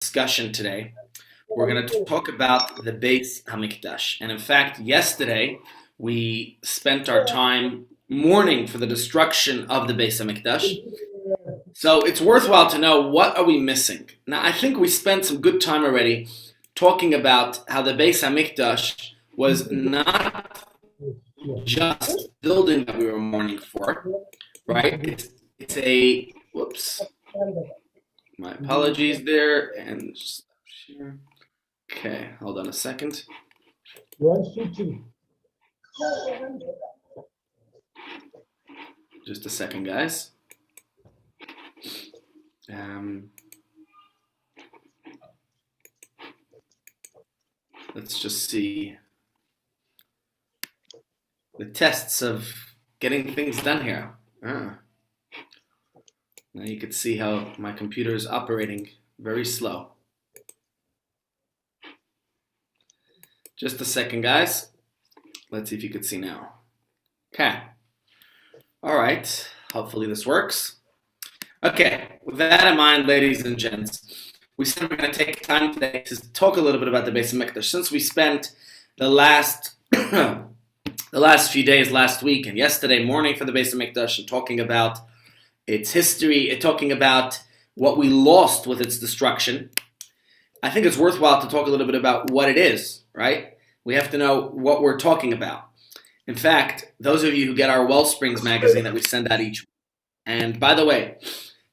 discussion today. We're going to talk about the base Hamikdash. And in fact, yesterday we spent our time mourning for the destruction of the base Hamikdash. So it's worthwhile to know, what are we missing? Now, I think we spent some good time already talking about how the base Hamikdash was not just building that we were mourning for, right? It's a, whoops, my apologies there, and just share. Okay, hold on a second. Just a second, guys. Let's just see the tests of getting things done here. Now you can see how my computer is operating very slow. Just a second, guys. Let's see if you can see now. Okay. All right. Hopefully this works. Okay. With that in mind, ladies and gents, we said we're going to take time today to talk a little bit about the base of Hamikdash. Since we spent the last few days last week and yesterday morning for the base of Hamikdash and talking about its history, talking about what we lost with its destruction, I think it's worthwhile to talk a little bit about what it is, right? We have to know what we're talking about. In fact, those of you who get our Wellsprings magazine that we send out each week, and by the way,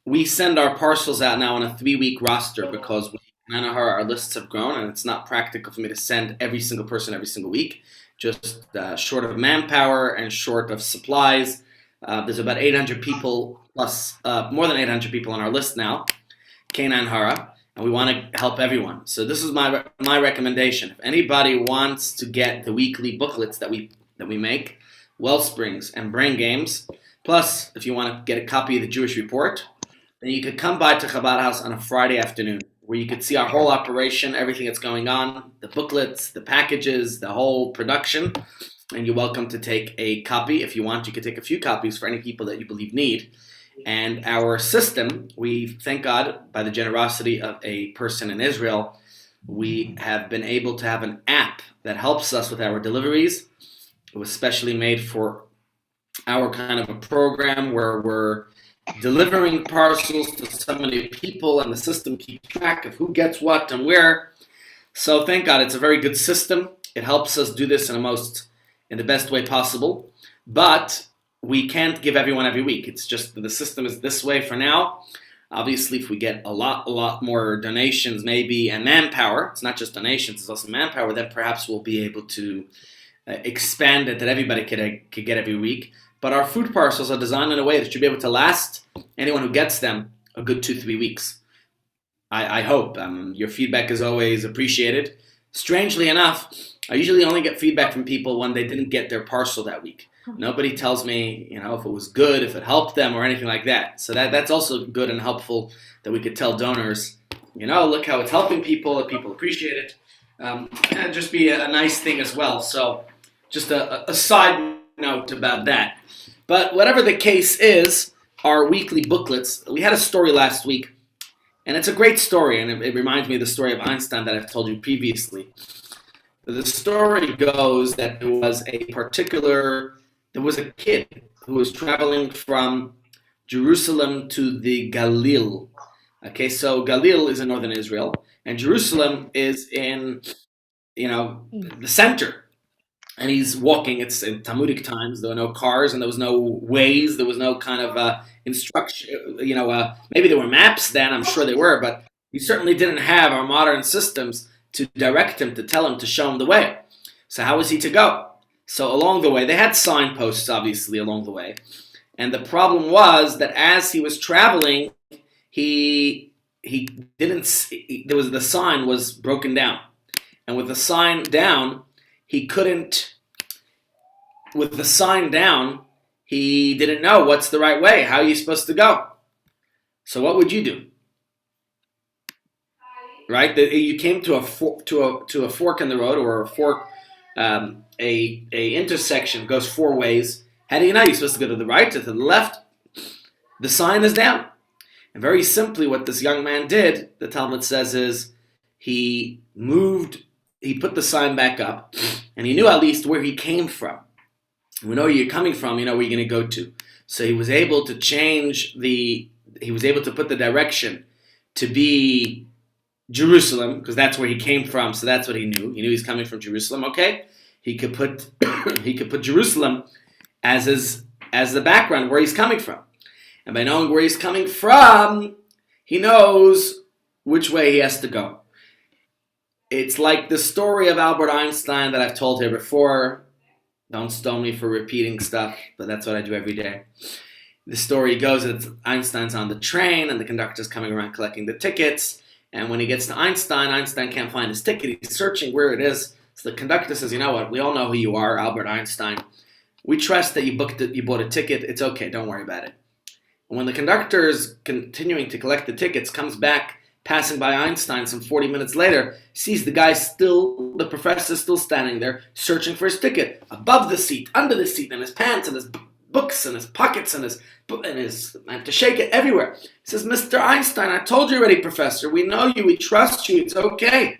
we send our parcels out now on a 3-week roster because our lists have grown and it's not practical for me to send every single person every single week, just short of manpower and short of supplies. There's about 800 people plus, more than 800 people on our list now, Canaan Hara, and we want to help everyone. So this is my recommendation. If anybody wants to get the weekly booklets that we make, Wellsprings and Brain Games, plus if you want to get a copy of the Jewish Report, then you could come by to Chabad House on a Friday afternoon, where you could see our whole operation, everything that's going on, the booklets, the packages, the whole production. And you're welcome to take a copy. If you want, you could take a few copies for any people that you believe need. And our system, we thank God, by the generosity of a person in Israel, we have been able to have an app that helps us with our deliveries. It was specially made for our kind of a program where we're delivering parcels to so many people, and the system keeps track of who gets what and where. So thank God, it's a very good system. It helps us do this in the best way possible. But we can't give everyone every week. It's just the system is this way for now. Obviously, if we get a lot more donations, maybe, and manpower, it's not just donations, it's also manpower, then perhaps we'll be able to expand it that everybody could get every week. But our food parcels are designed in a way that should be able to last anyone who gets them a good 2-3 weeks. I hope. Your feedback is always appreciated. Strangely enough, I usually only get feedback from people when they didn't get their parcel that week. Nobody tells me, if it was good, if it helped them, or anything like that. So that's also good and helpful that we could tell donors, look how it's helping people, that people appreciate it. And just be a nice thing as well. So just a side note about that. But whatever the case is, our weekly booklets, we had a story last week, and it's a great story, and it reminds me of the story of Einstein that I've told you previously. The story goes that there was a kid who was traveling from Jerusalem to the Galil. Okay, so Galil is in northern Israel, and Jerusalem is in, the center. And he's walking. It's in Talmudic times. There were no cars, and there was no ways. There was no kind of instruction. Maybe there were maps then. I'm sure there were, but he certainly didn't have our modern systems to direct him, to tell him, to show him the way. So how was he to go? So along the way, they had signposts, obviously, along the way. And the problem was that as he was traveling, the sign was broken down. And with the sign down, he didn't know what's the right way. How are you supposed to go? So what would you do? Right? You came to a fork in the road, or a fork, a intersection goes 4 ways. How do you know? You're supposed to go to the right, to the left. The sign is down. And very simply, what this young man did, the Talmud says, is he put the sign back up, and he knew at least where he came from. We know where you're coming from, you know where you're going to go to. So he was able to put the direction to be Jerusalem, because that's where he came from, so that's what he knew. He knew he's coming from Jerusalem, okay? He could put Jerusalem as the background where he's coming from. And by knowing where he's coming from, he knows which way he has to go. It's like the story of Albert Einstein that I've told here before. Don't stone me for repeating stuff, but that's what I do every day. The story goes that Einstein's on the train, and the conductor's coming around collecting the tickets. And when he gets to Einstein can't find his ticket. He's searching where it is. So the conductor says, you know what, we all know who you are, Albert Einstein. We trust that you bought a ticket. It's okay, don't worry about it. And when the conductor is continuing to collect the tickets, comes back, passing by Einstein some 40 minutes later, sees the professor still standing there, searching for his ticket, above the seat, under the seat, in his pants, and his books, and his pockets, and I have to shake it everywhere. He says, Mr. Einstein, I told you already, professor, we know you, we trust you, it's okay.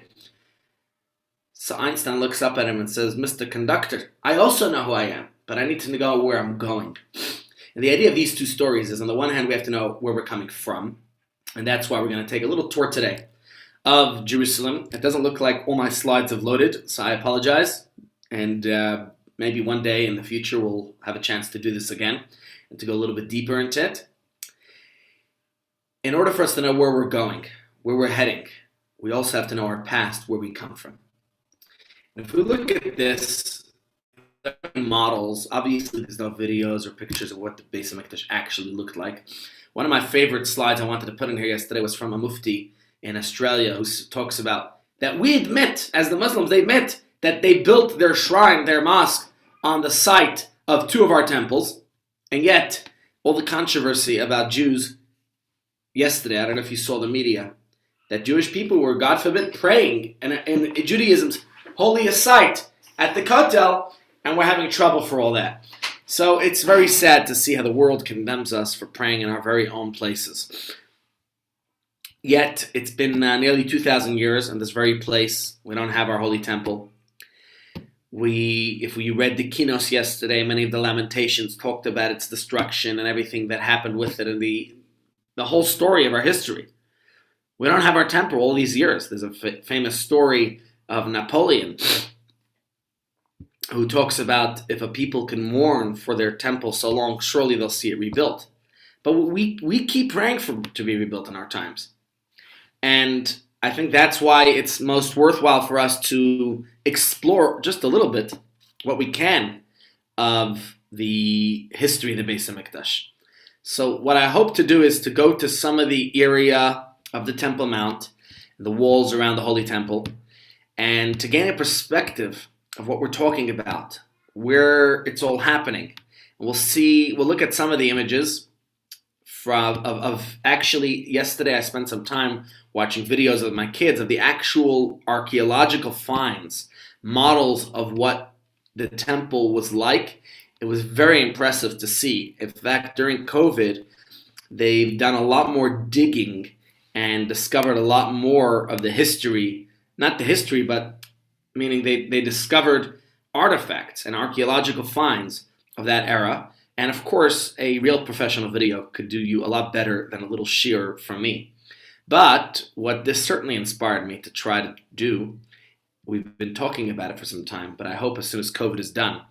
So Einstein looks up at him and says, Mr. Conductor, I also know who I am, but I need to know where I'm going. And the idea of these two stories is, on the one hand, we have to know where we're coming from. And that's why we're going to take a little tour today of Jerusalem. It doesn't look like all my slides have loaded, so I apologize. And maybe one day in the future we'll have a chance to do this again and to go a little bit deeper into it. In order for us to know where we're going, where we're heading, we also have to know our past, where we come from. And if we look at this, models, obviously there's no videos or pictures of what the Beis Hamikdash actually looked like. One of my favorite slides I wanted to put in here yesterday was from a mufti in Australia who talks about that we admit, as the Muslims, they admit that they built their shrine, their mosque, on the site of two of our temples, and yet all the controversy about Jews yesterday, I don't know if you saw the media, that Jewish people were, God forbid, praying in Judaism's holiest site at the Kotel, and we're having trouble for all that. So it's very sad to see how the world condemns us for praying in our very own places. Yet, it's been nearly 2,000 years in this very place. We don't have our holy temple. If we read the Kinos yesterday, many of the Lamentations talked about its destruction and everything that happened with it and the whole story of our history. We don't have our temple all these years. There's a famous story of Napoleon who talks about if a people can mourn for their temple so long, surely they'll see it rebuilt. But we keep praying for it to be rebuilt in our times. And I think that's why it's most worthwhile for us to explore just a little bit what we can of the history of the Beis Hamikdash. So what I hope to do is to go to some of the area of the Temple Mount, the walls around the Holy Temple, and to gain a perspective of what we're talking about, where it's all happening. We'll look at some of the images of actually, yesterday I spent some time watching videos of my kids of the actual archaeological finds, models of what the temple was like. It was very impressive to see. In fact, during COVID, they've done a lot more digging and discovered a lot more of the history, not the history, but meaning they discovered artifacts and archaeological finds of that era. And of course, a real professional video could do you a lot better than a little sheer from me. But what this certainly inspired me to try to do, we've been talking about it for some time, but I hope as soon as COVID is done,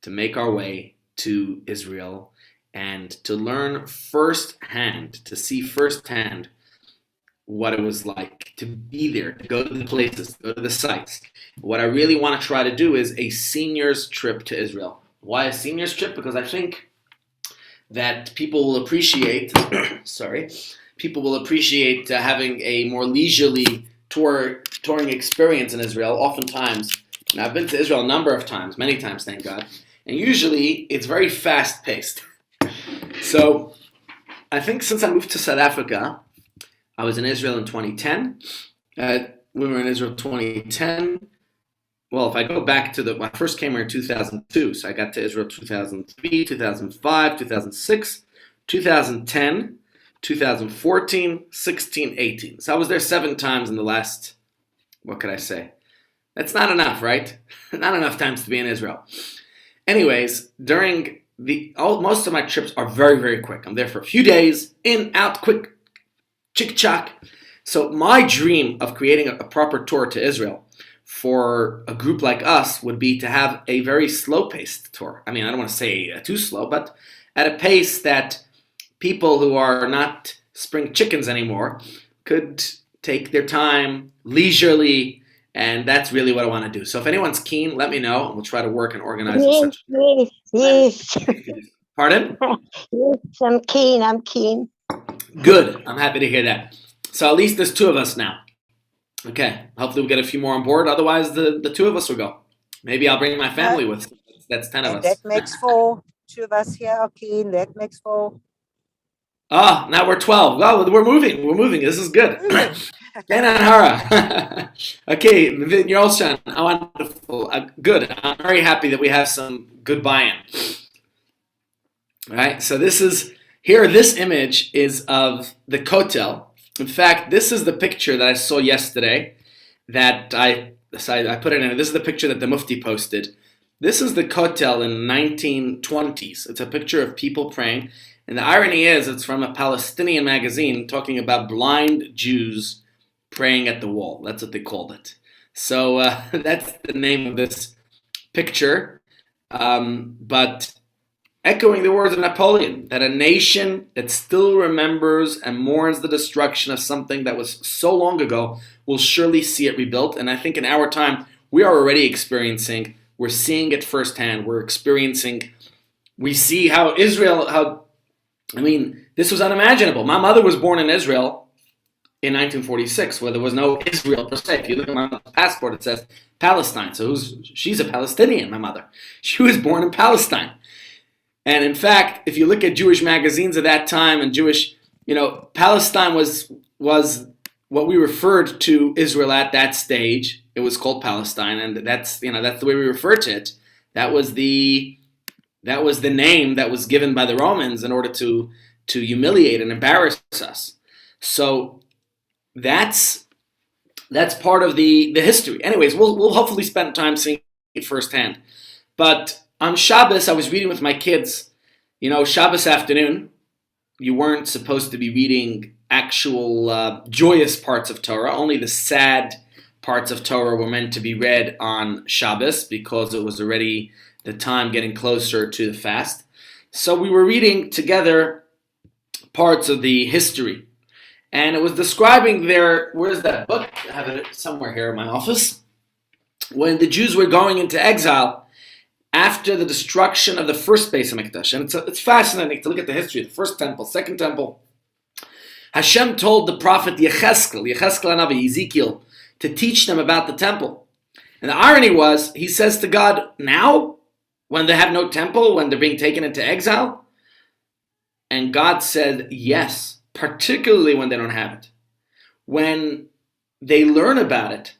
to make our way to Israel and to learn firsthand, to see firsthand what it was like to be there, to go to the places, to go to the sites. What I really want to try to do is a senior's trip to Israel. Why a senior's trip? Because I think that people will appreciate, having a more leisurely touring experience in Israel. Oftentimes, and I've been to Israel a number of times, many times, thank God, and usually it's very fast-paced. So I think since I moved to South Africa, I was in Israel in 2010. We were in Israel 2010. Well, if I go back to I first came here in 2002, so I got to Israel 2003, 2005, 2006, 2010. 2014, 16, 18. So I was there 7 times in the last, what could I say? That's not enough, right? Not enough times to be in Israel. Anyways, most of my trips are very, very quick. I'm there for a few days, in, out, quick, chick-chock. So my dream of creating a proper tour to Israel for a group like us would be to have a very slow-paced tour. I mean, I don't want to say too slow, but at a pace that people who are not spring chickens anymore could take their time leisurely, and that's really what I want to do. So if anyone's keen, let me know, and we'll try to work and organize Yes, yes. Pardon? Yes, I'm keen. Good. I'm happy to hear that. So at least there's 2 of us now. Okay. Hopefully we'll get a few more on board. Otherwise, the 2 of us will go. Maybe I'll bring my family with. That's 10 of us. That makes 4. 2 of us here are keen. That makes 4. Ah, now we're 12. Well, we're moving. We're moving. This is good. Hara. Okay, Yolshan. Wonderful. Good. I'm very happy that we have some good buy-in. All right. So this image is of the Kotel. In fact, this is the picture that I saw yesterday that I put it in. This is the picture that the Mufti posted. This is the Kotel in the 1920s. It's a picture of people praying. And the irony is, it's from a Palestinian magazine talking about blind Jews praying at the wall. That's what they called it. So that's the name of this picture. But echoing the words of Napoleon, that a nation that still remembers and mourns the destruction of something that was so long ago will surely see it rebuilt. And I think in our time, we are already experiencing, we're seeing it firsthand. We see how this was unimaginable. My mother was born in Israel in 1946, where there was no Israel per se. If you look at my passport, it says Palestine. So she's a Palestinian, my mother. She was born in Palestine. And in fact, if you look at Jewish magazines of that time and Palestine was what we referred to Israel at that stage. It was called Palestine, and that's the way we refer to it. That was the name that was given by the Romans in order to humiliate and embarrass us. So that's part of the history. Anyways, we'll hopefully spend time seeing it firsthand. But on Shabbos, I was reading with my kids. Shabbos afternoon, you weren't supposed to be reading actual joyous parts of Torah. Only the sad parts of Torah were meant to be read on Shabbos because it was already the time getting closer to the fast. So we were reading together parts of the history. And it was describing where's that book? I have it somewhere here in my office. When the Jews were going into exile after the destruction of the first base of Hamikdash. And it's fascinating to look at the history of the first temple, second temple. Hashem told the prophet Yecheskel Hanavi, Ezekiel, to teach them about the temple. And the irony was, he says to God, now, when they have no temple, when they're being taken into exile? And God said, yes, particularly when they don't have it. When they learn about it,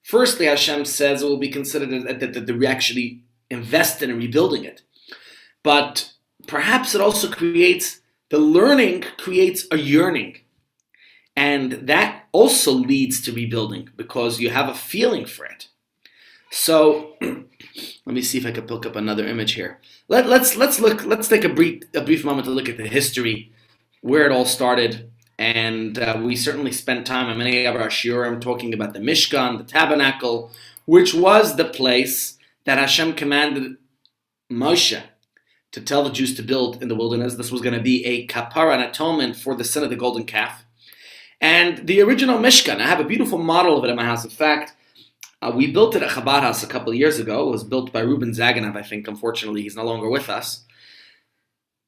firstly, Hashem says it will be considered that they actually invested in rebuilding it. But perhaps it also the learning creates a yearning. And that also leads to rebuilding because you have a feeling for it. So let me see if I can pick up another image here. Let's take a brief moment to look at the history, where it all started. And we certainly spent time in many of our shiurim talking about the Mishkan, the tabernacle, which was the place that Hashem commanded Moshe to tell the Jews to build in the wilderness. This was going to be a kapara, an atonement for the sin of the golden calf. And the original Mishkan, I have a beautiful model of it in my house. In fact, we built it at Chabad House a couple of years ago. It was built by Reuben Zaganov, I think. Unfortunately, he's no longer with us.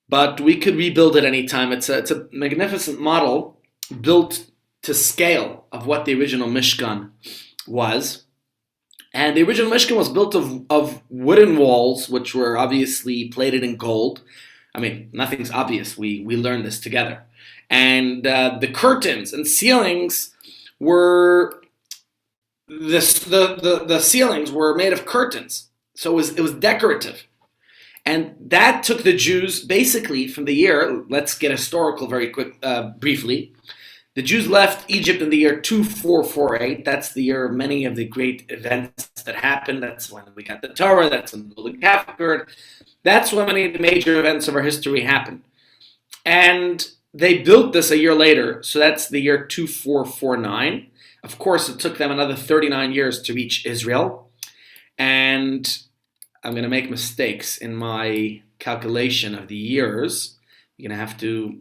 But we could rebuild it anytime. It's a magnificent model built to scale of what the original Mishkan was. And the original Mishkan was built of wooden walls, which were obviously plated in gold. I mean, nothing's obvious. We learned this together. And the curtains and ceilings were the ceilings were made of curtains, so it was decorative. And that took the Jews basically from the year, let's get historical very quick, briefly. The Jews left Egypt in the year 2448. That's the year of many of the great events that happened. That's when we got the Torah. That's when the golden calf occurred. That's when many of the major events of our history happened. And they built this a year later. So that's the year 2449. Of course, it took them another 39 years to reach Israel. And I'm going to make mistakes in my calculation of the years. You're going to have to,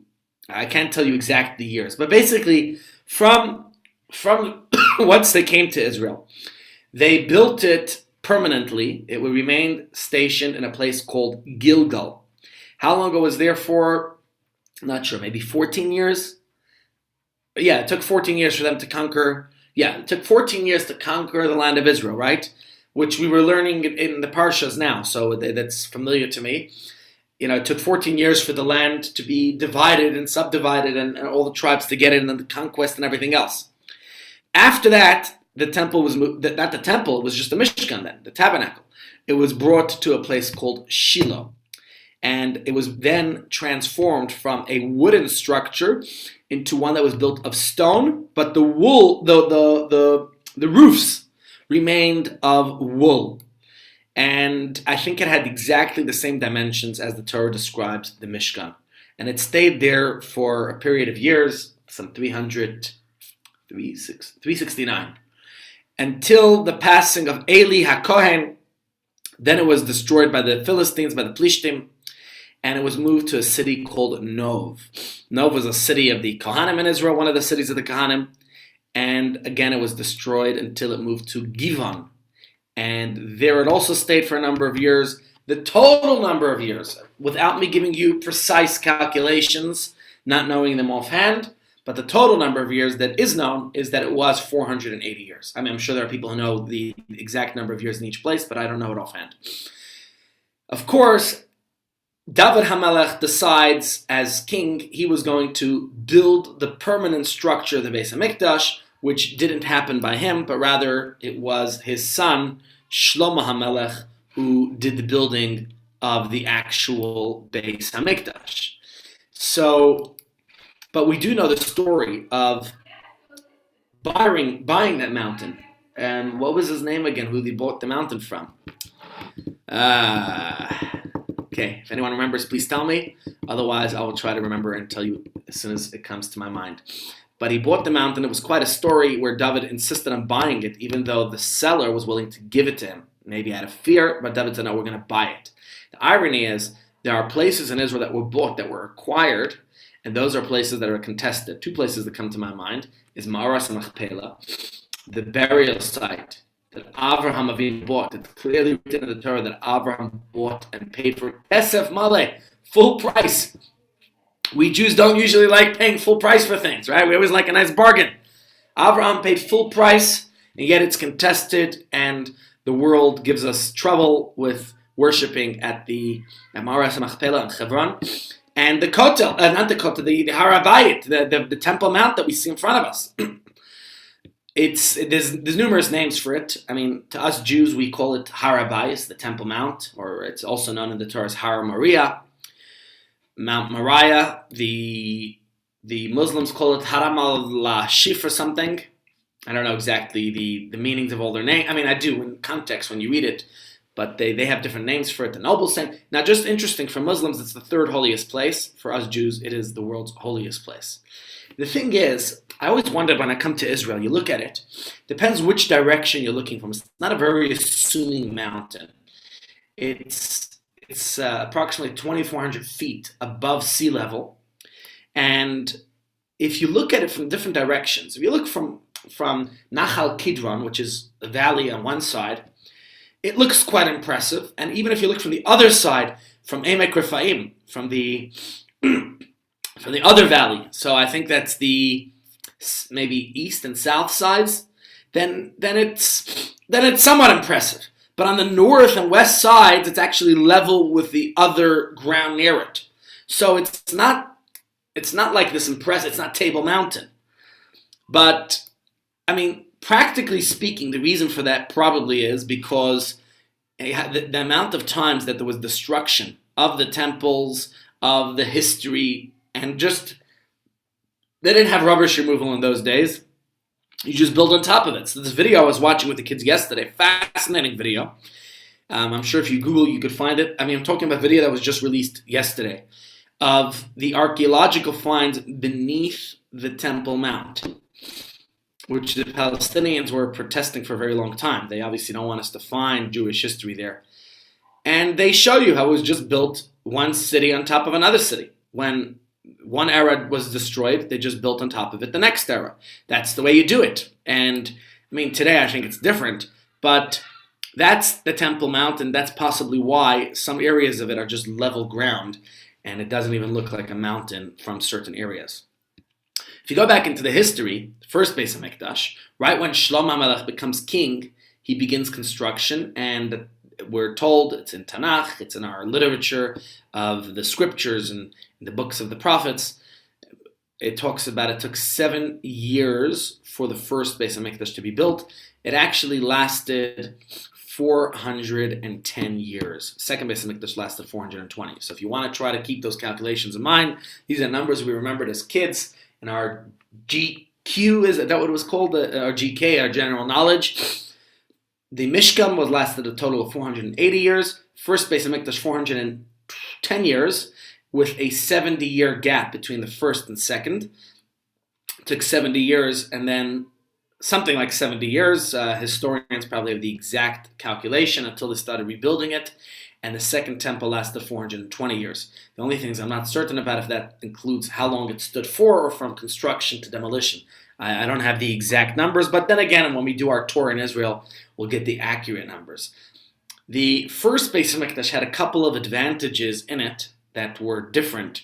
I can't tell you exact the years, but basically from once they came to Israel, they built it permanently. It would remain stationed in a place called Gilgal. How long it was there for? I'm not sure, maybe 14 years? But yeah, it took 14 years for them to conquer. Yeah, it took 14 years to conquer the land of Israel, right? Which we were learning in the Parshas now, so that's familiar to me. It took 14 years for the land to be divided and subdivided and all the tribes to get in and the conquest and everything else. After that, the temple was moved, not the temple, it was just the Mishkan then, the tabernacle. It was brought to a place called Shiloh. And it was then transformed from a wooden structure into one that was built of stone, but the roofs remained of wool. And I think it had exactly the same dimensions as the Torah describes the Mishkan. And it stayed there for a period of years, some 369, until the passing of Eli HaKohen. Then it was destroyed by the Philistines, by the Plishtim, and it was moved to a city called Nov. Nov was a city of the Kohanim in Israel, one of the cities of the Kohanim. And again, it was destroyed until it moved to Givon. And there it also stayed for a number of years. The total number of years, without me giving you precise calculations, not knowing them offhand, but the total number of years that is known is that it was 480 years. I mean, I'm sure there are people who know the exact number of years in each place, but I don't know it offhand. Of course, David HaMelech decides, as king, he was going to build the permanent structure of the Beis Hamikdash, which didn't happen by him, but rather it was his son, Shlomo HaMelech, who did the building of the actual Beis Hamikdash. So, but we do know the story of buying that mountain. And what was his name again, who they bought the mountain from? Okay, if anyone remembers, please tell me. Otherwise, I will try to remember and tell you as soon as it comes to my mind. But he bought the mountain. It was quite a story where David insisted on buying it, even though the seller was willing to give it to him. Maybe out of fear, but David said, no, we're going to buy it. The irony is, there are places in Israel that were bought, that were acquired, and those are places that are contested. Two places that come to my mind is Ma'aras Machpelah, the burial site that Avraham Avinu bought. It's clearly written in the Torah that Avraham bought and paid for Esef Maleh, full price. We Jews don't usually like paying full price for things, right? We always like a nice bargain. Avraham paid full price, and yet it's contested, and the world gives us trouble with worshipping at Ma'aras Machpelah in Hebron. And the Kotel, not the Kotel, the Har HaBayit, the Temple Mount that we see in front of us. There's numerous names for it. I mean, to us Jews, we call it Har HaBayit, the Temple Mount, or it's also known in the Torah as Har Moriah, Mount Moriah. The Muslims call it Haram al-Shif or something. I don't know exactly the meanings of all their names. I mean, I do in context when you read it, but they have different names for it. The nobles saying. Now, just interesting, for Muslims, it's the third holiest place. For us Jews, it is the world's holiest place. The thing is, I always wonder when I come to Israel, you look at it, depends which direction you're looking from. It's not a very assuming mountain. It's approximately 2,400 feet above sea level. And if you look at it from different directions, if you look from Nahal Kidron, which is a valley on one side, it looks quite impressive. And even if you look from the other side, from Emek Rephaim, from the other valley, so I think that's the maybe east and south sides, then it's somewhat impressive. But on the north and west sides, it's actually level with the other ground near it. So it's not like this impressive. It's not Table Mountain. But I mean, practically speaking, the reason for that probably is because the amount of times that there was destruction of the temples, of the history, and just they didn't have rubbish removal in those days. You just build on top of it. So this video I was watching with the kids yesterday, fascinating video. I'm sure if you Google, you could find it. I mean, I'm talking about a video that was just released yesterday of the archaeological finds beneath the Temple Mount, which the Palestinians were protesting for a very long time. They obviously don't want us to find Jewish history there. And they show you how it was just built one city on top of another city. When one era was destroyed, they just built on top of it the next era. That's the way you do it. And I mean, today I think it's different, but that's the Temple Mount, and that's possibly why some areas of it are just level ground, and it doesn't even look like a mountain from certain areas. If you go back into the history, the first Beis Hamikdash, right when Shlomo HaMelech becomes king, he begins construction, and we're told, it's in Tanakh, it's in our literature of the scriptures and the books of the prophets, it talks about it took 7 years for the first Beis Hamikdash to be built. It actually lasted 410 years. Second Beis Hamikdash lasted 420. So if you want to try to keep those calculations in mind, these are numbers we remembered as kids in our GQ, is that what it was called? Our GK, our general knowledge. The Mishkan was lasted a total of 480 years. First Beis Hamikdash 410 years, with a 70-year gap between the first and second. It took 70 years, and then something like 70 years. Historians probably have the exact calculation until they started rebuilding it. And the second temple lasted 420 years. The only things I'm not certain about if that includes how long it stood for or from construction to demolition. I don't have the exact numbers, but then again, when we do our tour in Israel, we'll get the accurate numbers. The first Beis Hamikdash had a couple of advantages in it that were different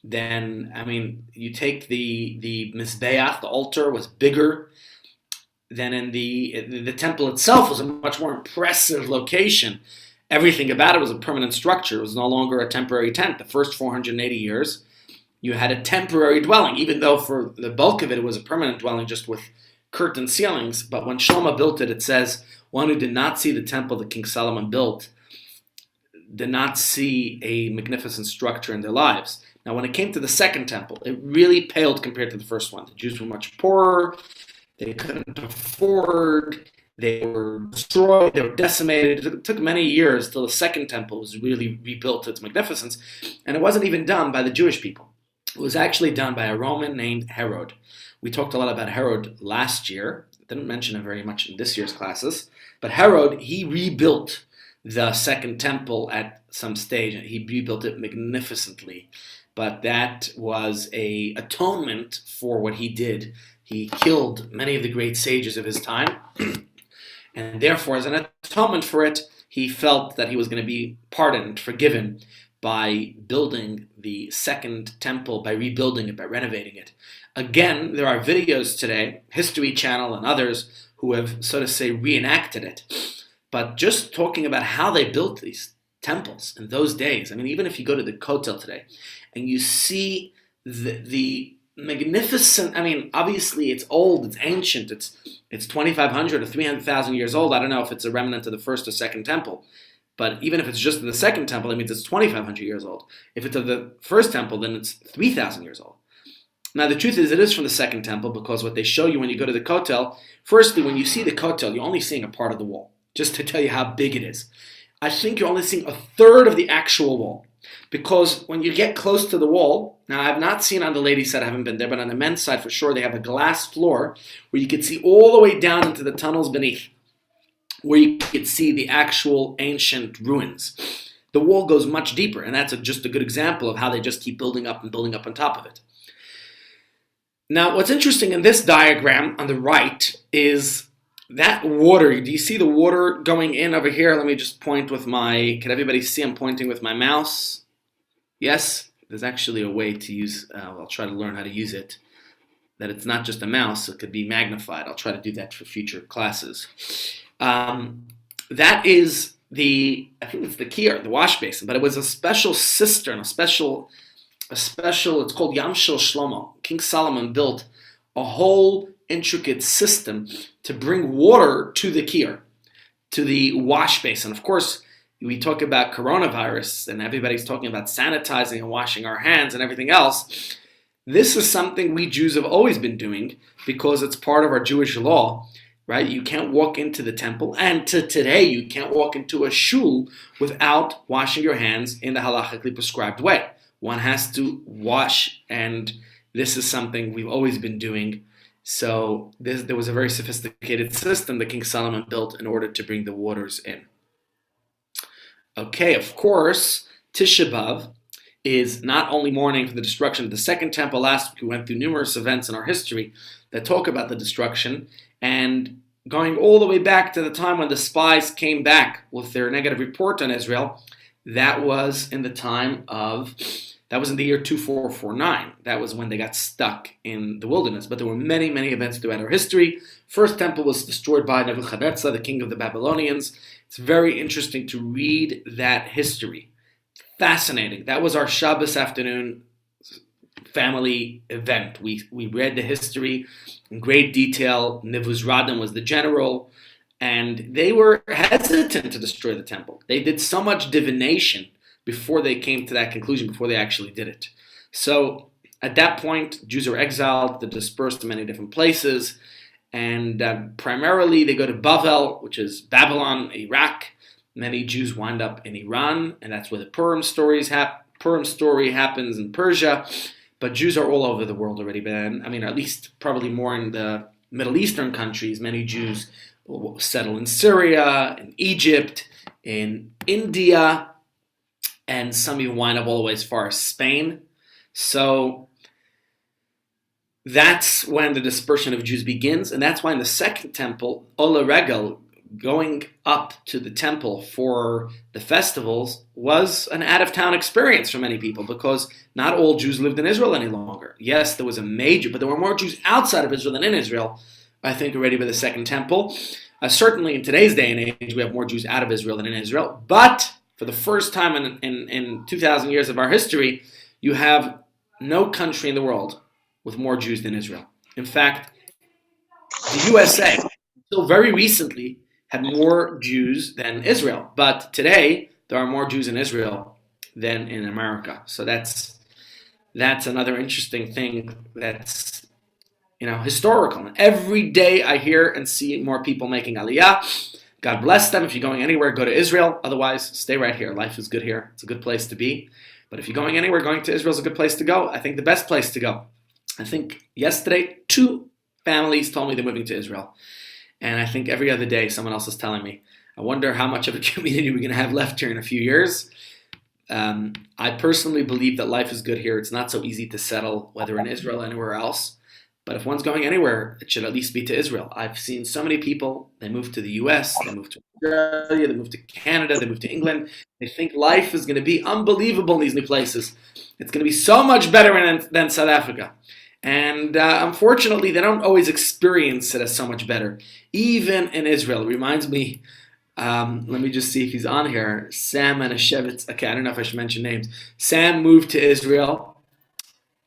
than, I mean, you take the Mizbeach, the altar was bigger than in the temple itself was a much more impressive location. Everything about it was a permanent structure. It was no longer a temporary tent. The first 480 years, you had a temporary dwelling, even though for the bulk of it, it was a permanent dwelling just with curtain ceilings. But when Shlomo built it, it says, one who did not see the temple that King Solomon built did not see a magnificent structure in their lives. Now, when it came to the second temple, it really paled compared to the first one. The Jews were much poorer. They couldn't afford. They were destroyed. They were decimated. It took many years till the second temple was really rebuilt to its magnificence. And it wasn't even done by the Jewish people. It was actually done by a Roman named Herod. We talked a lot about Herod last year. Didn't mention him very much in this year's classes. But Herod, he rebuilt the second temple at some stage. He rebuilt it magnificently. But that was an atonement for what he did. He killed many of the great sages of his time. And therefore, as an atonement for it, he felt that he was going to be pardoned, forgiven, by building the second temple, by rebuilding it, by renovating it. Again, there are videos today, History Channel and others, who have, so to say, reenacted it. But just talking about how they built these temples in those days, I mean, even if you go to the Kotel today, and you see the magnificent, I mean, obviously it's old, it's ancient, it's 2,500 or 300,000 years old. I don't know if it's a remnant of the first or second temple. But even if it's just the second temple, that means it's 2,500 years old. If it's of the first temple, then it's 3,000 years old. Now, the truth is, it is from the second temple, because what they show you when you go to the Kotel, firstly, when you see the Kotel, you're only seeing a part of the wall, just to tell you how big it is. I think you're only seeing a third of the actual wall, because when you get close to the wall, now I have not seen on the ladies' side, I haven't been there, but on the men's side for sure, they have a glass floor where you can see all the way down into the tunnels beneath, where you can see the actual ancient ruins. The wall goes much deeper, and that's just a good example of how they just keep building up and building up on top of it. Now, what's interesting in this diagram on the right is that water. Do you see the water going in over here? Let me just point with my, can everybody see I'm pointing with my mouse? Yes? There's actually a way to use, I'll try to learn how to use it, that it's not just a mouse, it could be magnified. I'll try to do that for future classes. That is I think it's the kier, the wash basin, but it was a special cistern, a special, it's called Yamshel Shlomo. King Solomon built a whole intricate system to bring water to the kier, to the wash basin. Of course, we talk about coronavirus and everybody's talking about sanitizing and washing our hands and everything else. This is something we Jews have always been doing because it's part of our Jewish law, right? You can't walk into the temple, and to today you can't walk into a shul without washing your hands in the halachically prescribed way. One has to wash, and this is something we've always been doing. So there was a very sophisticated system that King Solomon built in order to bring the waters in. Okay, of course, Tisha B'Av is not only mourning for the destruction of the second temple. Last week we went through numerous events in our history that talk about the destruction, and going all the way back to the time when the spies came back with their negative report on Israel, that was in the year 2449. That was when they got stuck in the wilderness. But there were many, many events throughout our history. First temple was destroyed by Nebuchadnezzar, the king of the Babylonians. It's very interesting to read that history. Fascinating. That was our Shabbos afternoon family event. We read the history in great detail. Nebuzaradan was the general, and they were hesitant to destroy the temple. They did so much divination before they came to that conclusion, before they actually did it. So at that point, Jews are exiled, they're dispersed to many different places, and primarily they go to Bavel, which is Babylon, Iraq. Many Jews wind up in Iran, and that's where the Purim story happens in Persia. But Jews are all over the world already, Ben. I mean, at least probably more in the Middle Eastern countries. Many Jews will settle in Syria, in Egypt, in India, and some even wind up all the way as far as Spain. So that's when the dispersion of Jews begins, and that's why in the second temple, Ola Regel, going up to the temple for the festivals, was an out-of-town experience for many people because not all Jews lived in Israel any longer. Yes, there was but there were more Jews outside of Israel than in Israel, I think, already by the second temple. Certainly in today's day and age, we have more Jews out of Israel than in Israel, but for the first time in 2,000 years of our history, you have no country in the world with more Jews than Israel. In fact, the USA, until very recently, had more Jews than Israel. But today, there are more Jews in Israel than in America. So that's another interesting thing that's historical. And every day I hear and see more people making aliyah. God bless them. If you're going anywhere, go to Israel. Otherwise, stay right here. Life is good here. It's a good place to be. But if you're going anywhere, going to Israel is a good place to go. I think the best place to go. I think yesterday, 2 families told me they're moving to Israel. And I think every other day, someone else is telling me. I wonder how much of a community we're going to have left here in a few years. I personally believe that life is good here. It's not so easy to settle, whether in Israel or anywhere else. But if one's going anywhere, it should at least be to Israel. I've seen so many people, they move to the US, they move to Australia, they move to Canada, they move to England. They think life is going to be unbelievable in these new places. It's going to be so much better than South Africa. And unfortunately, they don't always experience it as so much better. Even in Israel, it reminds me, let me just see if he's on here. Sam and Ashevitz. Okay, I don't know if I should mention names. Sam moved to Israel.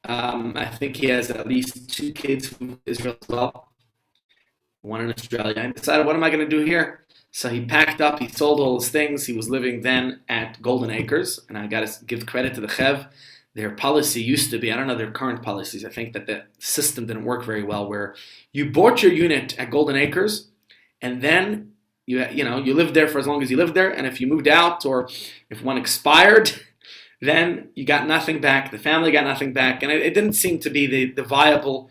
I think he has at least 2 kids from Israel as well. One in Australia. And decided, what am I going to do here? So he packed up, he sold all his things. He was living then at Golden Acres. And I got to give credit to the Chev. Their policy used to be, I don't know their current policies. I think that the system didn't work very well, where you bought your unit at Golden Acres, and then you lived there for as long as you lived there. And if you moved out or if one expired, then you got nothing back. The family got nothing back. And it didn't seem to be the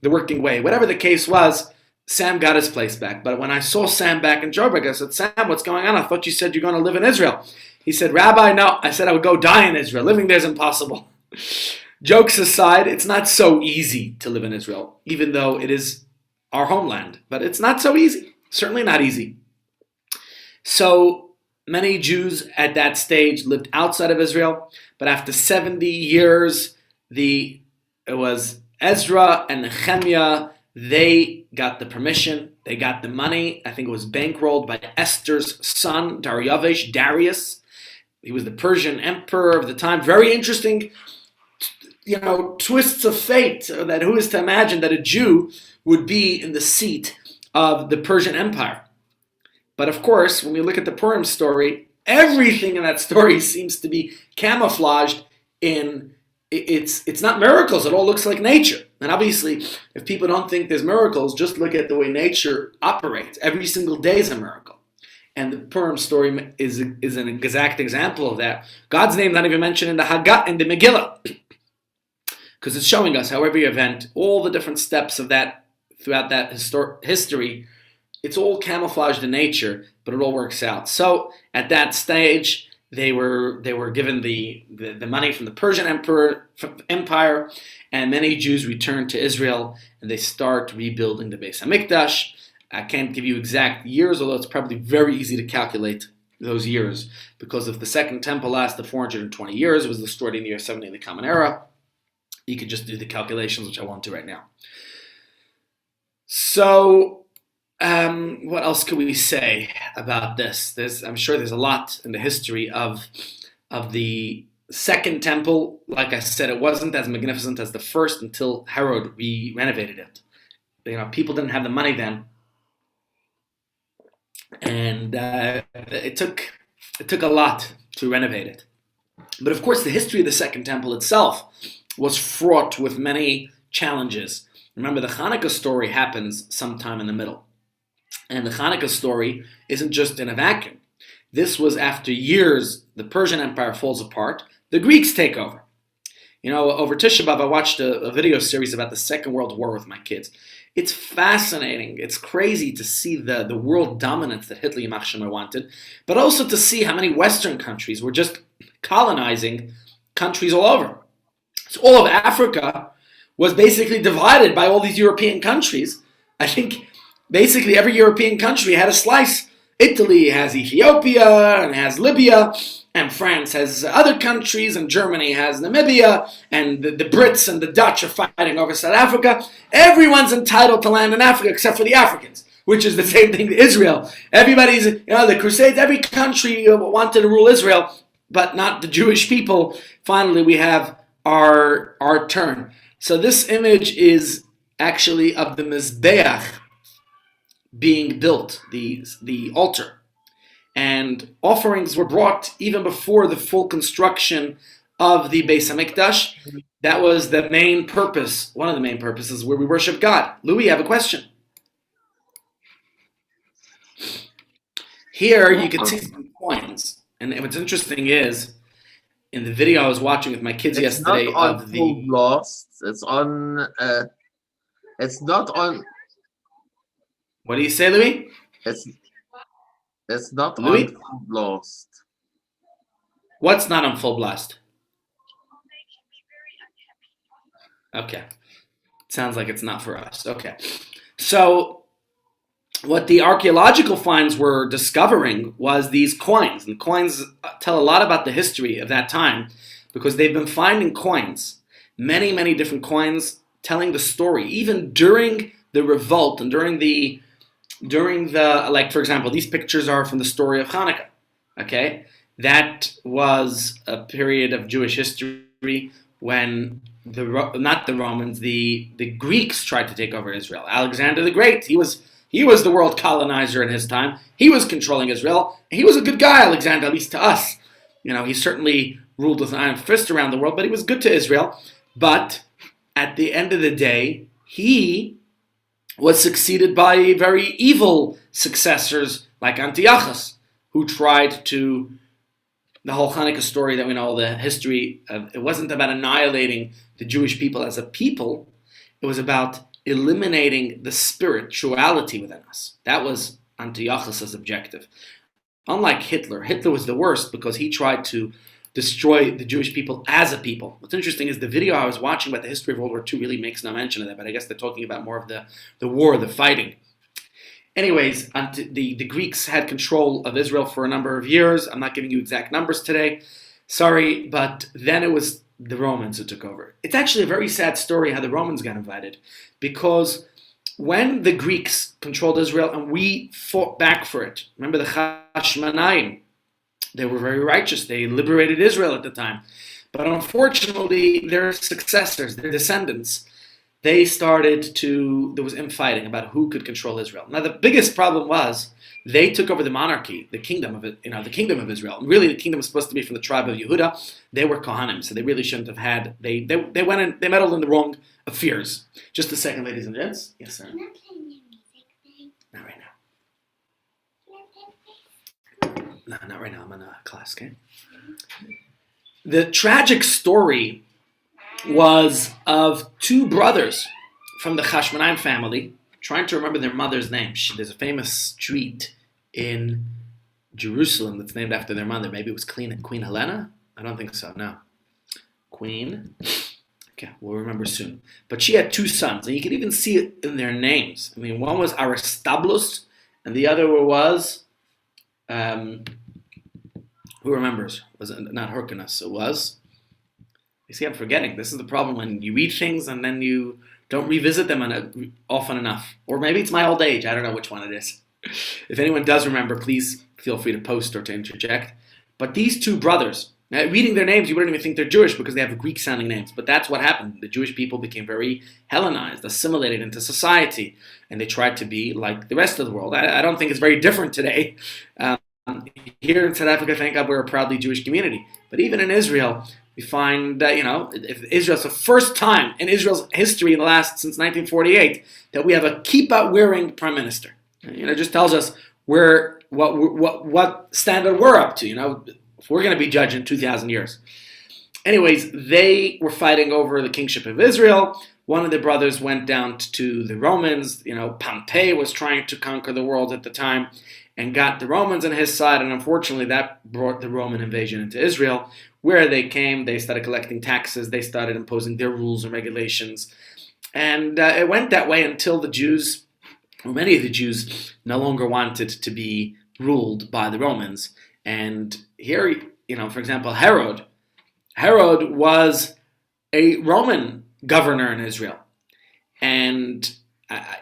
working way. Whatever the case was, Sam got his place back. But when I saw Sam back in Joburg, I said, Sam, what's going on? I thought you said you're going to live in Israel. He said, Rabbi, no. I said I would go die in Israel. Living there is impossible. Jokes aside, it's not so easy to live in Israel, even though it is our homeland. But it's not so easy. Certainly not easy. So many Jews at that stage lived outside of Israel, but after 70 years, it was Ezra and Nehemiah. They got the permission, they got the money. I think it was bankrolled by Esther's son, Darius. He was the Persian emperor of the time. Very interesting, twists of fate. That who is to imagine that a Jew would be in the seat of the Persian Empire? But of course, when we look at the Purim story, everything in that story seems to be camouflaged in it's not miracles. It all looks like nature. And obviously, if people don't think there's miracles, just look at the way nature operates. Every single day is a miracle. And the Purim story is an exact example of that. God's name not even mentioned in the Haggadah and the Megillah, because it's showing us how every event, all the different steps of that throughout that history, it's all camouflaged in nature, but it all works out. So at that stage, they were given the money from the Persian Empire, and many Jews returned to Israel, and they start rebuilding the Beis Hamikdash. I can't give you exact years, although it's probably very easy to calculate those years, because if the Second Temple lasted 420 years, it was destroyed in the year 70 in the Common Era. You could just do the calculations, which I won't do right now. So, what else could we say about this? I'm sure there's a lot in the history of the Second Temple. Like I said, it wasn't as magnificent as the first until Herod renovated it. People didn't have the money then, and it took a lot to renovate it. But of course, the history of the Second Temple itself was fraught with many challenges. Remember, the Hanukkah story happens sometime in the middle. And the Hanukkah story isn't just in a vacuum. This was after years, the Persian Empire falls apart, the Greeks take over. Over Tisha B'Av, I watched a video series about the Second World War with my kids. It's fascinating. It's crazy to see the world dominance that Hitler and Yimach Shemer wanted, but also to see how many Western countries were just colonizing countries all over. So all of Africa was basically divided by all these European countries. I think basically every European country had a slice. Italy has Ethiopia and has Libya, and France has other countries, and Germany has Namibia, and the Brits and the Dutch are fighting over South Africa. Everyone's entitled to land in Africa except for the Africans, which is the same thing to Israel. Everybody's, the Crusades, every country wanted to rule Israel, but not the Jewish people. Finally, we have our turn. So this image is actually of the Mizbeach being built, the altar. And offerings were brought even before the full construction of the Beis Hamikdash. That was the main purpose, one of the main purposes, where we worship God. Louis, you have a question. Here you can see some coins. And what's interesting is, in the video I was watching with my kids yesterday of the full blast. It's not on. What do you say, Louis? It's not Louis? on full blast. What's not on full blast? Okay. Sounds like it's not for us. Okay. So what the archaeological finds were discovering was these coins. And coins tell a lot about the history of that time, because they've been finding coins, many, many different coins telling the story, even during the revolt and during the, like, for example, these pictures are from the story of Hanukkah, okay? That was a period of Jewish history when not the Romans, the Greeks tried to take over Israel. Alexander the Great, he was the world colonizer in his time. He was controlling Israel. He was a good guy, Alexander, at least to us. He certainly ruled with an iron fist around the world, but he was good to Israel. But at the end of the day, he was succeeded by very evil successors like Antiochus, who tried to, the whole Hanukkah story that we know, the history of, it wasn't about annihilating the Jewish people as a people. It was about eliminating the spirituality within us. That was Antiochus' objective. Unlike Hitler, Hitler was the worst because he tried to destroy the Jewish people as a people. What's interesting is the video I was watching about the history of World War II really makes no mention of that, but I guess they're talking about more of the war, the fighting. Anyways, the Greeks had control of Israel for a number of years. I'm not giving you exact numbers today. Sorry, but then it was the Romans who took over. It's actually a very sad story how the Romans got invited, because when the Greeks controlled Israel and we fought back for it, remember the Hasmonean, they were very righteous. They liberated Israel at the time. But unfortunately, their successors, their descendants, there was infighting about who could control Israel. Now the biggest problem was they took over the monarchy, the kingdom of Israel. And really, the kingdom was supposed to be from the tribe of Yehuda. They were Kohanim, so they really shouldn't have had. They meddled in the wrong affairs. Just a second, ladies and gents. Yes, sir. Not playing your music thing. Not right now. No, not right now. I'm in a class. Okay. The tragic story was of two brothers from the Hasmonean family. Trying to remember their mother's name. There's a famous street in Jerusalem that's named after their mother. Maybe it was Queen Helena? I don't think so, no. Queen? Okay, we'll remember soon. But she had two sons, and you can even see it in their names. I mean, one was Aristobulus, and the other was, who remembers? Was it not Hyrcanus? It was? You see, I'm forgetting. This is the problem when you read things and then you don't revisit them often enough. Or maybe it's my old age. I don't know which one it is. If anyone does remember, please feel free to post or to interject. But these two brothers, now, reading their names, you wouldn't even think they're Jewish because they have Greek-sounding names. But that's what happened. The Jewish people became very Hellenized, assimilated into society. And they tried to be like the rest of the world. I don't think it's very different today. Here in South Africa, thank God, we're a proudly Jewish community. But even in Israel, we find that, if Israel's the first time in Israel's history since 1948 that we have a kippah-wearing prime minister. It just tells us what standard we're up to. If we're going to be judged in 2,000 years. Anyways, they were fighting over the kingship of Israel. One of the brothers went down to the Romans. Pompey was trying to conquer the world at the time and got the Romans on his side. And unfortunately, that brought the Roman invasion into Israel. Where they came, they started collecting taxes, they started imposing their rules and regulations. And it went that way until the Jews, or many of the Jews, no longer wanted to be ruled by the Romans. And here, for example, Herod was a Roman governor in Israel. And,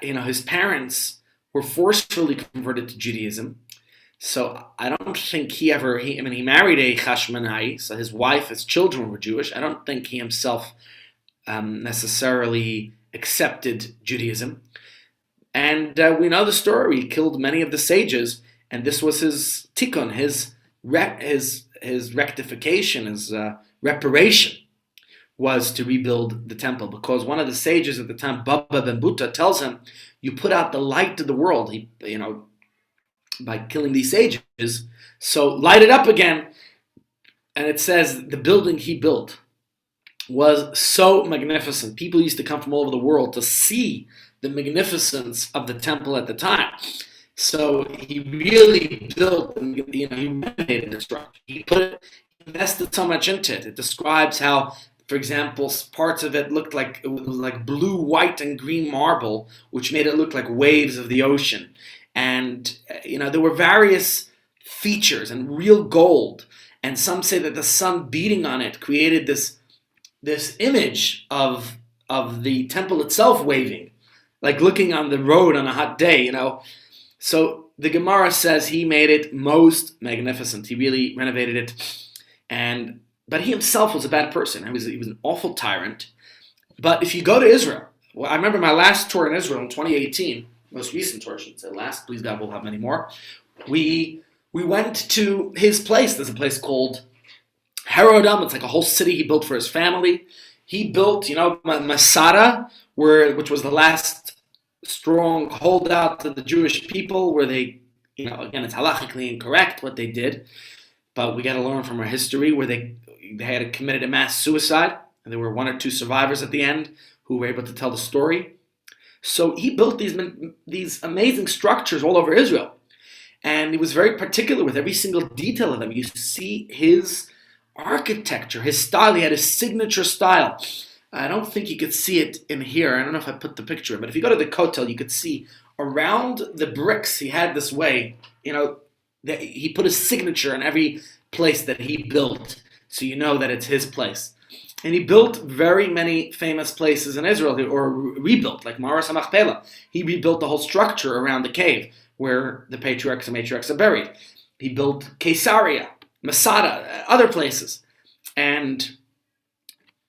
his parents were forcefully converted to Judaism. So I don't think he married a Hasmonean, so his wife, his children were Jewish. I don't think he himself necessarily accepted Judaism. And we know the story. He killed many of the sages, and this was his tikkun, his rectification, his reparation, was to rebuild the temple. Because one of the sages at the time, Baba ben Buta, tells him, you put out the light to the world. By killing these sages, so light it up again. And it says the building he built was so magnificent. People used to come from all over the world to see the magnificence of the temple at the time. So he really built, he renovated the structure. He invested so much into it. It describes how, for example, parts of it looked like blue, white, and green marble, which made it look like waves of the ocean. And, there were various features and real gold. And some say that the sun beating on it created this image of the temple itself waving, like looking on the road on a hot day, So the Gemara says he made it most magnificent. He really renovated it. But he himself was a bad person. He was an awful tyrant. But if you go to Israel, I remember my last tour in Israel in 2018, most recent tour, I should say last, please God, we'll have many more. We went to his place. There's a place called Herodom. It's like a whole city he built for his family. He built, Masada, which was the last strong holdout to the Jewish people, where they, again, it's halachically incorrect what they did, but we got to learn from our history, where they had committed a mass suicide, and there were one or two survivors at the end who were able to tell the story. So he built these amazing structures all over Israel. And he was very particular with every single detail of them. You see his architecture, his style. He had his signature style. I don't think you could see it in here. I don't know if I put the picture in, but if you go to the Kotel, you could see around the bricks he had this way, that he put his signature in every place that he built. So you know that it's his place. And he built very many famous places in Israel, or rebuilt, like Maras HaMachpelah. He rebuilt the whole structure around the cave where the patriarchs and matriarchs are buried. He built Caesarea, Masada, other places. And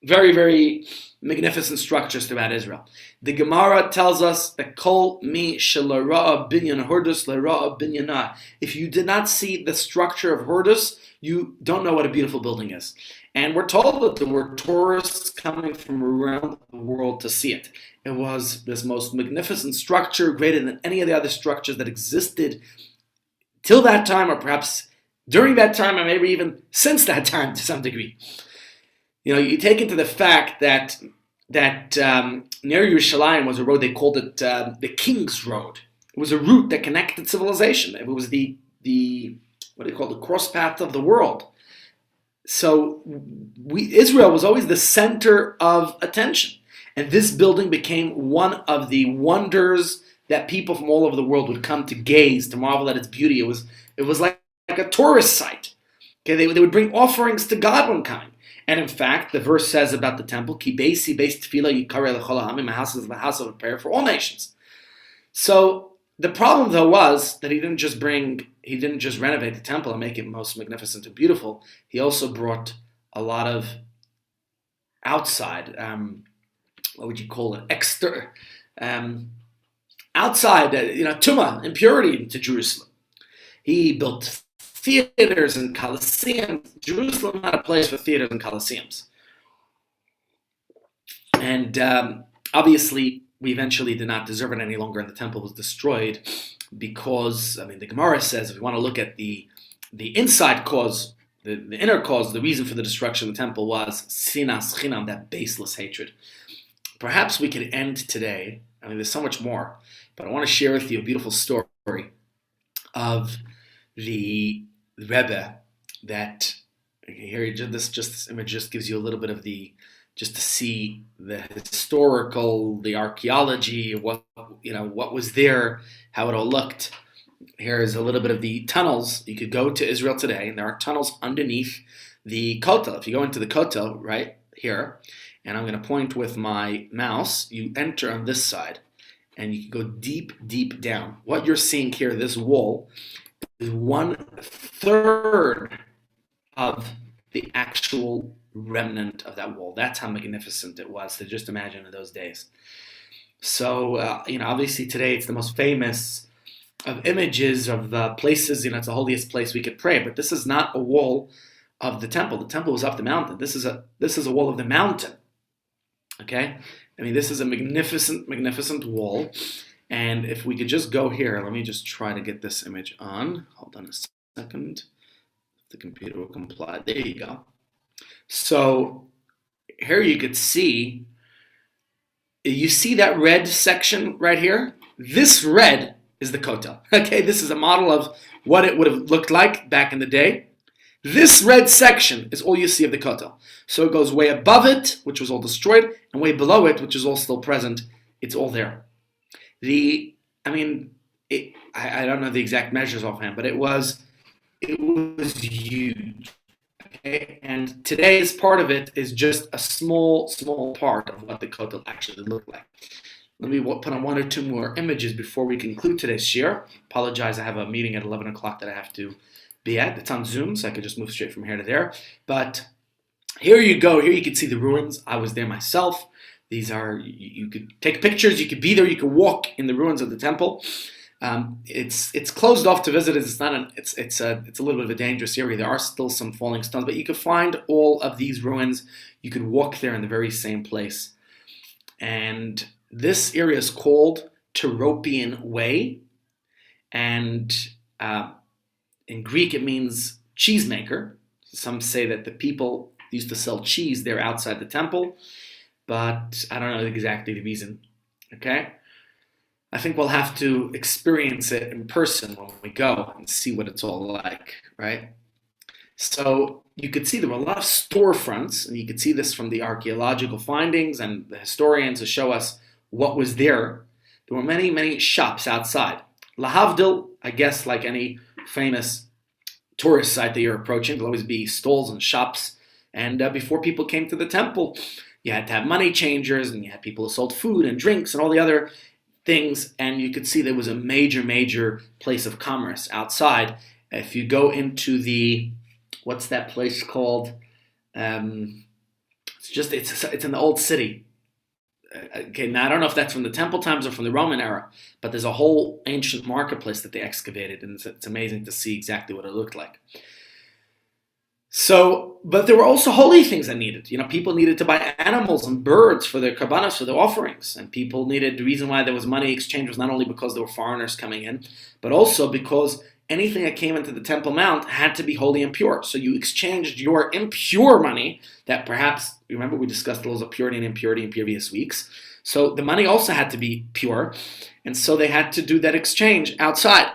very, very magnificent structures throughout Israel. The Gemara tells us that kol mi shelara binyan hordus lara binyana. If you did not see the structure of hordus, you don't know what a beautiful building is. And we're told that there were tourists coming from around the world to see it. It was this most magnificent structure, greater than any of the other structures that existed till that time, or perhaps during that time, or maybe even since that time to some degree. You take into the fact that near Yerushalayim was a road, they called it the King's Road. It was a route that connected civilization. It was the what do you call it, the cross path of the world. So Israel was always the center of attention. And this building became one of the wonders that people from all over the world would come to gaze, to marvel at its beauty. It was like a tourist site. Okay, they would bring offerings to God when coming. And in fact, the verse says about the temple, Ki beisi beis tefillah yikareh l'chol ha'amim, my house is the house of prayer for all nations. So the problem, though, was that he didn't just renovate the temple and make it most magnificent and beautiful. He also brought a lot of outside, what would you call it, outside, tumah, impurity to Jerusalem. He built theaters and coliseums. Jerusalem had a place for theaters and coliseums. And obviously, we eventually did not deserve it any longer, and the temple was destroyed because, the Gemara says, if we want to look at the inside cause, the inner cause, the reason for the destruction of the temple was sinas chinam, that baseless hatred. Perhaps we could end today. There's so much more, but I want to share with you a beautiful story of the Rebbe that here. This image just gives you a little bit of just to see the historical, the archaeology, what was there, how it all looked. Here is a little bit of the tunnels. You could go to Israel today, and there are tunnels underneath the Kotel. If you go into the Kotel right here, and I'm going to point with my mouse, you enter on this side, and you can go deep, deep down. What you're seeing here, this wall, is 1/3 of the actual remnant of that wall. That's how magnificent it was to just imagine in those days. So, obviously today it's the most famous of images of the places, it's the holiest place we could pray, but this is not a wall of the temple. The temple was up the mountain. This is a wall of the mountain. Okay? This is a magnificent, magnificent wall. And if we could just go here, let me just try to get this image on. Hold on a second. The computer will comply. There you go. So here you could see, you see that red section right here? This red is the Kotel. Okay, this is a model of what it would have looked like back in the day. This red section is all you see of the Kotel. So it goes way above it, which was all destroyed, and way below it, which is all still present. It's all there. I don't know the exact measures offhand, but it was huge. Okay? And today's part of it is just a small, small part of what the Kotel actually looked like. Let me put on one or two more images before we conclude today's shir. Apologize, I have a meeting at 11 o'clock that I have to be at. It's on Zoom, so I could just move straight from here to there. But here you go. Here you can see the ruins. I was there myself. These are, you could take pictures, you could be there, you could walk in the ruins of the temple. It's closed off to visitors. It's a little bit of a dangerous area. There are still some falling stones, but you could find all of these ruins. You could walk there in the very same place. And this area is called Tyropean Way, and in Greek it means cheesemaker. Some say that the people used to sell cheese there outside the temple, but I don't know exactly the reason. Okay? I think we'll have to experience it in person when we go and see what it's all like, right? So you could see there were a lot of storefronts, and you could see this from the archaeological findings and the historians to show us what was there. There were many, many shops outside. Lahavdil, I guess like any famous tourist site that you're approaching, there'll always be stalls and shops. And before people came to the temple, you had to have money changers, and you had people who sold food and drinks and all the other things. And you could see there was a major, major place of commerce outside. If you go into what's that place called? It's It's in the old city. Okay, now I don't know if that's from the temple times or from the Roman era, but there's a whole ancient marketplace that they excavated, and it's amazing to see exactly what it looked like. So, but there were also holy things that needed. People needed to buy animals and birds for their karbanos, for their offerings, and people needed. The reason why there was money exchange was not only because there were foreigners coming in, but also because anything that came into the Temple Mount had to be holy and pure. So you exchanged your impure money that perhaps, remember we discussed the laws of purity and impurity in previous weeks. So the money also had to be pure. And so they had to do that exchange outside.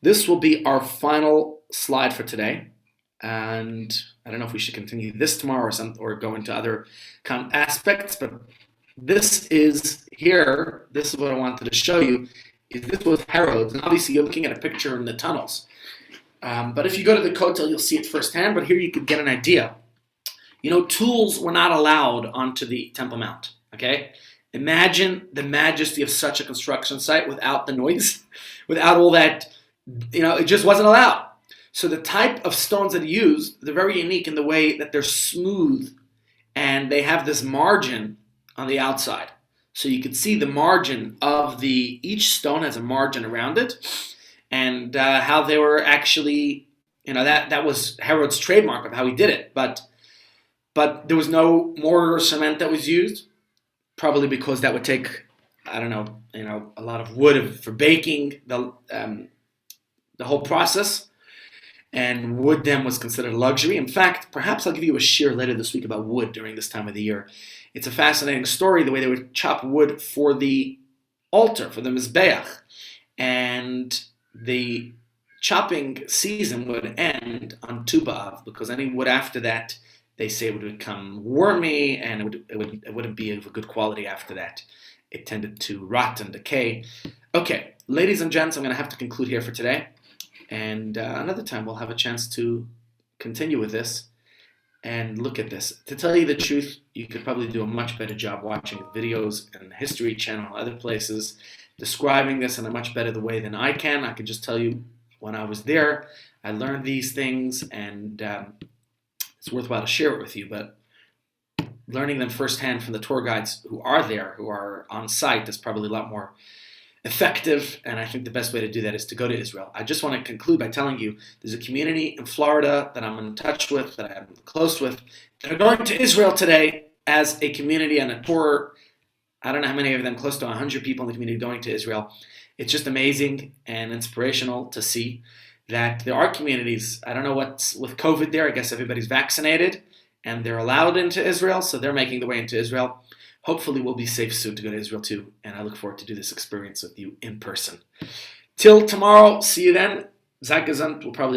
This will be our final slide for today. And I don't know if we should continue this tomorrow or go into other aspects, but this is what I wanted to show you. This was Herod's, and obviously you're looking at a picture in the tunnels. But if you go to the Kotel, you'll see it firsthand, but here you could get an idea. Tools were not allowed onto the Temple Mount, okay? Imagine the majesty of such a construction site without the noise, without all that, it just wasn't allowed. So the type of stones that are used, they're very unique in the way that they're smooth, and they have this margin on the outside. So you could see the margin of each stone has a margin around it, and how they were actually, that was Herod's trademark of how he did it. But there was no mortar or cement that was used, probably because that would take, I don't know, a lot of wood for baking the whole process. And wood then was considered a luxury. In fact, perhaps I'll give you a shir later this week about wood during this time of the year. It's a fascinating story, the way they would chop wood for the altar, for the Mizbeach. And the chopping season would end on Tu B'Av, because any wood after that, they say it would become wormy, and it wouldn't be of a good quality after that. It tended to rot and decay. Okay, ladies and gents, I'm going to have to conclude here for today. And another time we'll have a chance to continue with this and look at this. To tell you the truth, you could probably do a much better job watching videos and History Channel and other places describing this in a much better way than I can. I can just tell you when I was there, I learned these things, and it's worthwhile to share it with you. But learning them firsthand from the tour guides who are there, who are on site, is probably a lot more effective, and I think the best way to do that is to go to Israel. I just want to conclude by telling you there's a community in Florida that I'm in touch with, that I'm close with, that are going to Israel today as a community on a tour. I don't know how many of them, close to 100 people in the community going to Israel. It's just amazing and inspirational to see that there are communities. I don't know what's with COVID there. I guess everybody's vaccinated and they're allowed into Israel, so they're making the way into Israel. Hopefully we'll be safe soon to go to Israel too, and I look forward to do this experience with you in person. Till tomorrow, see you then. Zag gesund, we'll probably